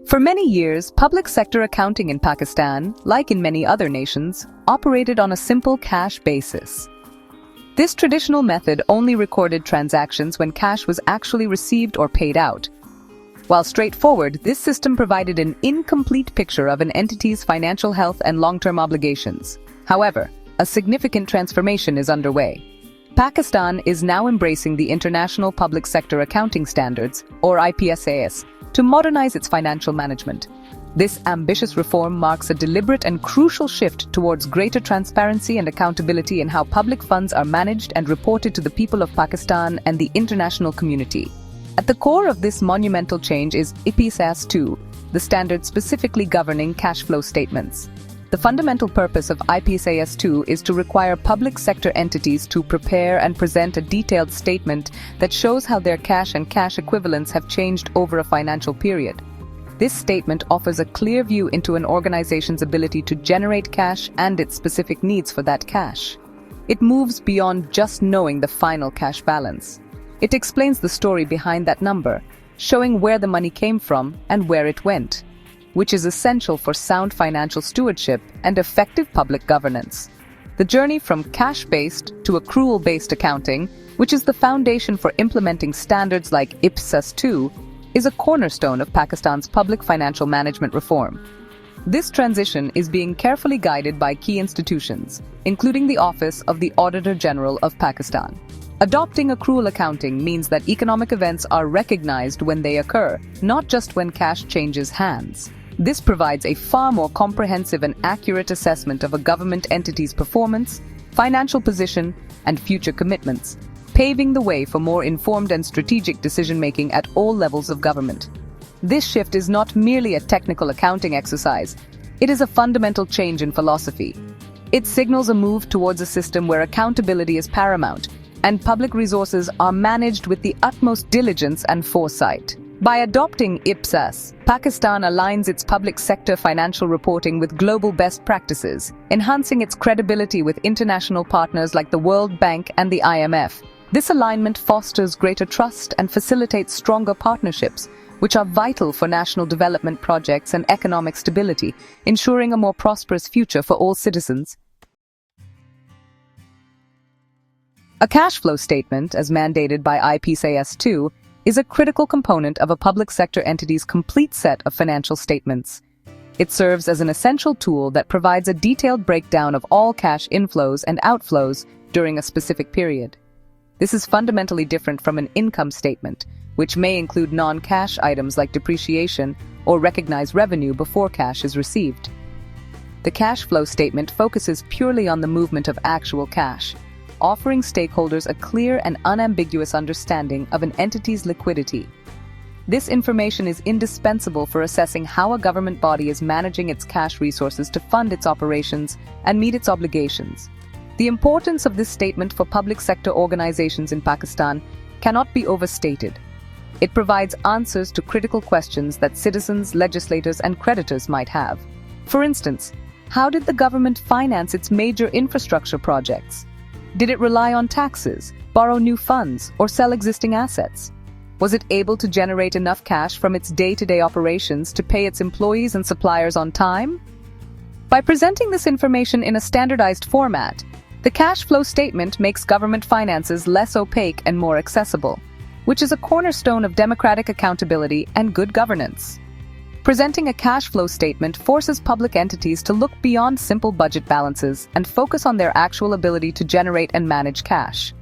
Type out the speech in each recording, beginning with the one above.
For many years, public sector accounting in Pakistan, like in many other nations, operated on a simple cash basis. This traditional method only recorded transactions when cash was actually received or paid out. While straightforward, this system provided an incomplete picture of an entity's financial health and long-term obligations. However, a significant transformation is underway. Pakistan is now embracing the International Public Sector Accounting Standards, or Ipsas, to modernize its financial management. This ambitious reform marks a deliberate and crucial shift towards greater transparency and accountability in how public funds are managed and reported to the people of Pakistan and the international community. At the core of this monumental change is Ipsas 2, the standard specifically governing cash flow statements. The fundamental purpose of Ipsas 2 is to require public sector entities to prepare and present a detailed statement that shows how their cash and cash equivalents have changed over a financial period. This statement offers a clear view into an organization's ability to generate cash and its specific needs for that cash. It moves beyond just knowing the final cash balance. It explains the story behind that number, showing where the money came from and where it went, which is essential for sound financial stewardship and effective public governance. The journey from cash-based to accrual-based accounting, which is the foundation for implementing standards like Ipsas 2, is a cornerstone of Pakistan's public financial management reform. This transition is being carefully guided by key institutions, including the Office of the Auditor General of Pakistan. Adopting accrual accounting means that economic events are recognized when they occur, not just when cash changes hands. This provides a far more comprehensive and accurate assessment of a government entity's performance, financial position, and future commitments, paving the way for more informed and strategic decision-making at all levels of government. This shift is not merely a technical accounting exercise, it is a fundamental change in philosophy. It signals a move towards a system where accountability is paramount, and public resources are managed with the utmost diligence and foresight. By adopting Ipsas, Pakistan aligns its public sector financial reporting with global best practices, enhancing its credibility with international partners like the World Bank and the IMF. This alignment fosters greater trust and facilitates stronger partnerships, which are vital for national development projects and economic stability, ensuring a more prosperous future for all citizens. A cash flow statement, as mandated by Ipsas 2, is a critical component of a public sector entity's complete set of financial statements. It serves as an essential tool that provides a detailed breakdown of all cash inflows and outflows during a specific period. This is fundamentally different from an income statement, which may include non-cash items like depreciation or recognize revenue before cash is received. The cash flow statement focuses purely on the movement of actual cash, offering stakeholders a clear and unambiguous understanding of an entity's liquidity. This information is indispensable for assessing how a government body is managing its cash resources to fund its operations and meet its obligations. The importance of this statement for public sector organizations in Pakistan cannot be overstated. It provides answers to critical questions that citizens, legislators, and creditors might have. For instance, how did the government finance its major infrastructure projects? Did it rely on taxes, borrow new funds, or sell existing assets? Was it able to generate enough cash from its day-to-day operations to pay its employees and suppliers on time? By presenting this information in a standardized format, the cash flow statement makes government finances less opaque and more accessible, which is a cornerstone of democratic accountability and good governance. Presenting a cash flow statement forces public entities to look beyond simple budget balances and focus on their actual ability to generate and manage cash.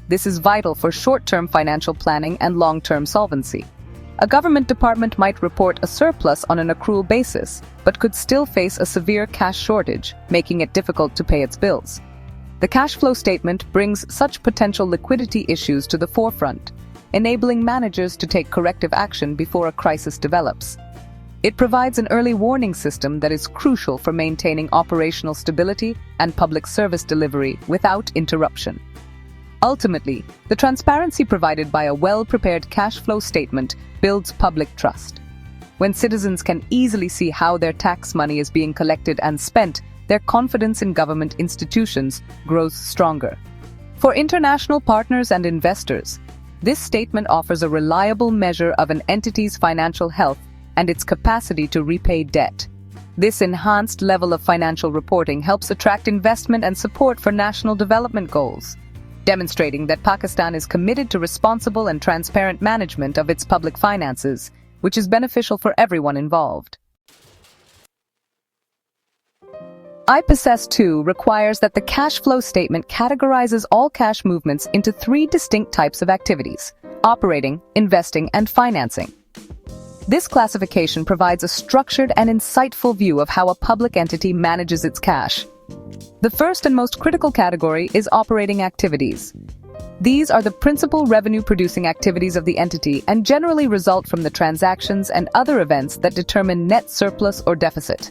This is vital for short-term financial planning and long-term solvency. A government department might report a surplus on an accrual basis, but could still face a severe cash shortage, making it difficult to pay its bills. The cash flow statement brings such potential liquidity issues to the forefront, enabling managers to take corrective action before a crisis develops. It provides an early warning system that is crucial for maintaining operational stability and public service delivery without interruption. Ultimately, the transparency provided by a well-prepared cash flow statement builds public trust. When citizens can easily see how their tax money is being collected and spent, their confidence in government institutions grows stronger. For international partners and investors, this statement offers a reliable measure of an entity's financial health and its capacity to repay debt. This enhanced level of financial reporting helps attract investment and support for national development goals, demonstrating that Pakistan is committed to responsible and transparent management of its public finances, which is beneficial for everyone involved. Ipsas 2 requires that the cash flow statement categorizes all cash movements into three distinct types of activities: operating, investing, and financing. This classification provides a structured and insightful view of how a public entity manages its cash. The first and most critical category is operating activities. These are the principal revenue-producing activities of the entity and generally result from the transactions and other events that determine net surplus or deficit.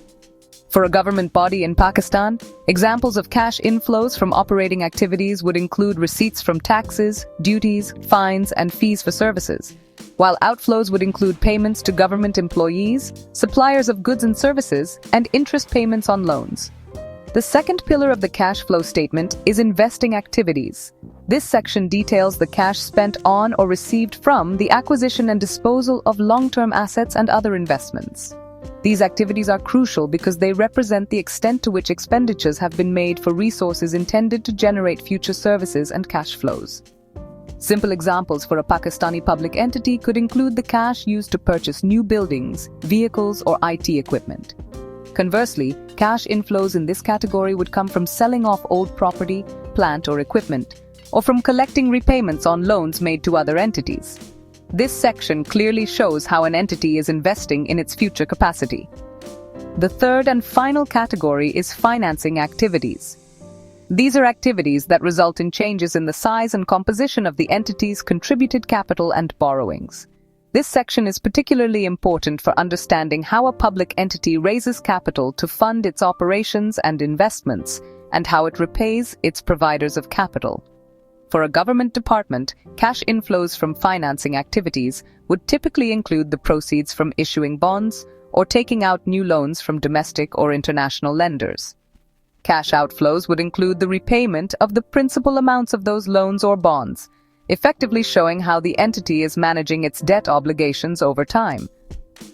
For a government body in Pakistan, examples of cash inflows from operating activities would include receipts from taxes, duties, fines, and fees for services, while outflows would include payments to government employees, suppliers of goods and services, and interest payments on loans. The second pillar of the cash flow statement is investing activities. This section details the cash spent on or received from the acquisition and disposal of long-term assets and other investments. These activities are crucial because they represent the extent to which expenditures have been made for resources intended to generate future services and cash flows. Simple examples for a Pakistani public entity could include the cash used to purchase new buildings, vehicles, or IT equipment. Conversely, cash inflows in this category would come from selling off old property, plant, or equipment, or from collecting repayments on loans made to other entities. This section clearly shows how an entity is investing in its future capacity. The third and final category is financing activities. These are activities that result in changes in the size and composition of the entity's contributed capital and borrowings. This section is particularly important for understanding how a public entity raises capital to fund its operations and investments, and how it repays its providers of capital. For a government department, cash inflows from financing activities would typically include the proceeds from issuing bonds or taking out new loans from domestic or international lenders. Cash outflows would include the repayment of the principal amounts of those loans or bonds, effectively showing how the entity is managing its debt obligations over time.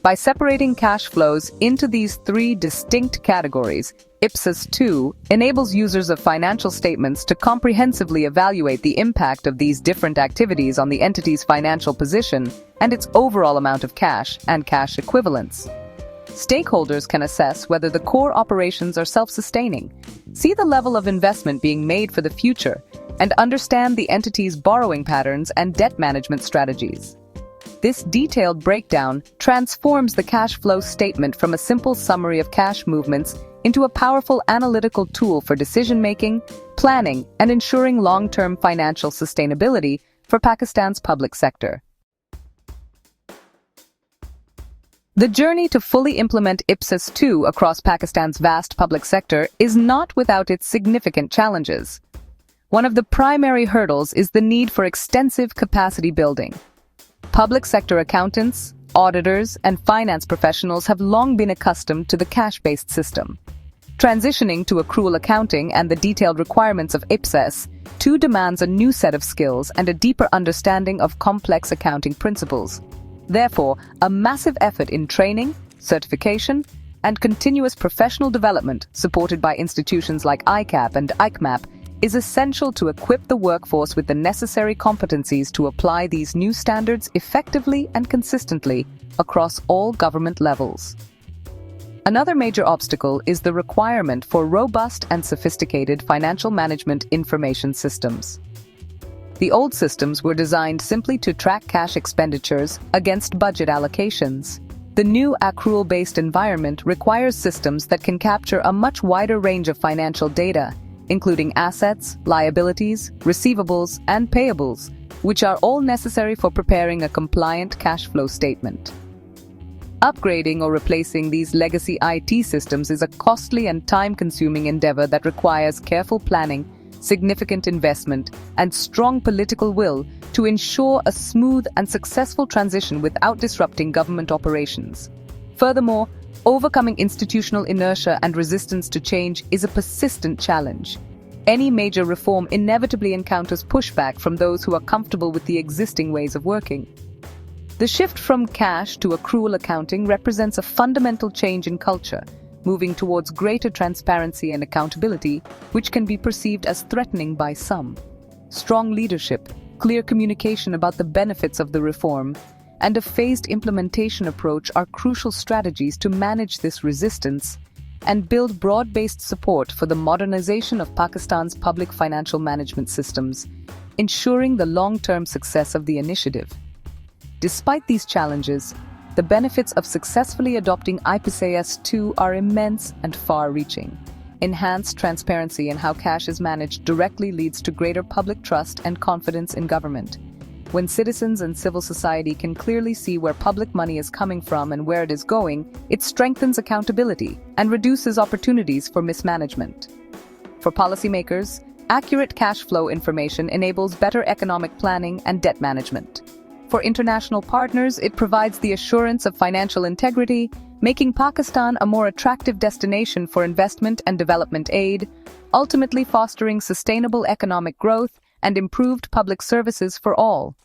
By separating cash flows into these three distinct categories, Ipsas 2 enables users of financial statements to comprehensively evaluate the impact of these different activities on the entity's financial position and its overall amount of cash and cash equivalents. Stakeholders can assess whether the core operations are self-sustaining, see the level of investment being made for the future, and understand the entity's borrowing patterns and debt management strategies. This detailed breakdown transforms the cash flow statement from a simple summary of cash movements into a powerful analytical tool for decision-making, planning, and ensuring long-term financial sustainability for Pakistan's public sector. The journey to fully implement Ipsas 2 across Pakistan's vast public sector is not without its significant challenges. One of the primary hurdles is the need for extensive capacity building. Public sector accountants, auditors, and finance professionals have long been accustomed to the cash-based system. Transitioning to accrual accounting and the detailed requirements of Ipsas 2 demands a new set of skills and a deeper understanding of complex accounting principles. Therefore, a massive effort in training, certification, and continuous professional development, supported by institutions like ICAP and ICMAP, is essential to equip the workforce with the necessary competencies to apply these new standards effectively and consistently across all government levels. Another major obstacle is the requirement for robust and sophisticated financial management information systems. The old systems were designed simply to track cash expenditures against budget allocations. The new accrual-based environment requires systems that can capture a much wider range of financial data, including assets, liabilities, receivables, and payables, which are all necessary for preparing a compliant cash flow statement. Upgrading or replacing these legacy IT systems is a costly and time-consuming endeavor that requires careful planning, significant investment, and strong political will to ensure a smooth and successful transition without disrupting government operations. Furthermore, overcoming institutional inertia and resistance to change is a persistent challenge. Any major reform inevitably encounters pushback from those who are comfortable with the existing ways of working. The shift from cash to accrual accounting represents a fundamental change in culture, moving towards greater transparency and accountability, which can be perceived as threatening by some. Strong leadership, clear communication about the benefits of the reform, and a phased implementation approach are crucial strategies to manage this resistance and build broad-based support for the modernization of Pakistan's public financial management systems, ensuring the long-term success of the initiative. Despite these challenges, the benefits of successfully adopting Ipsas 2 are immense and far-reaching. Enhanced transparency in how cash is managed directly leads to greater public trust and confidence in government. When citizens and civil society can clearly see where public money is coming from and where it is going, it strengthens accountability and reduces opportunities for mismanagement. For policymakers, accurate cash flow information enables better economic planning and debt management. For international partners, it provides the assurance of financial integrity, making Pakistan a more attractive destination for investment and development aid, ultimately fostering sustainable economic growth and improved public services for all.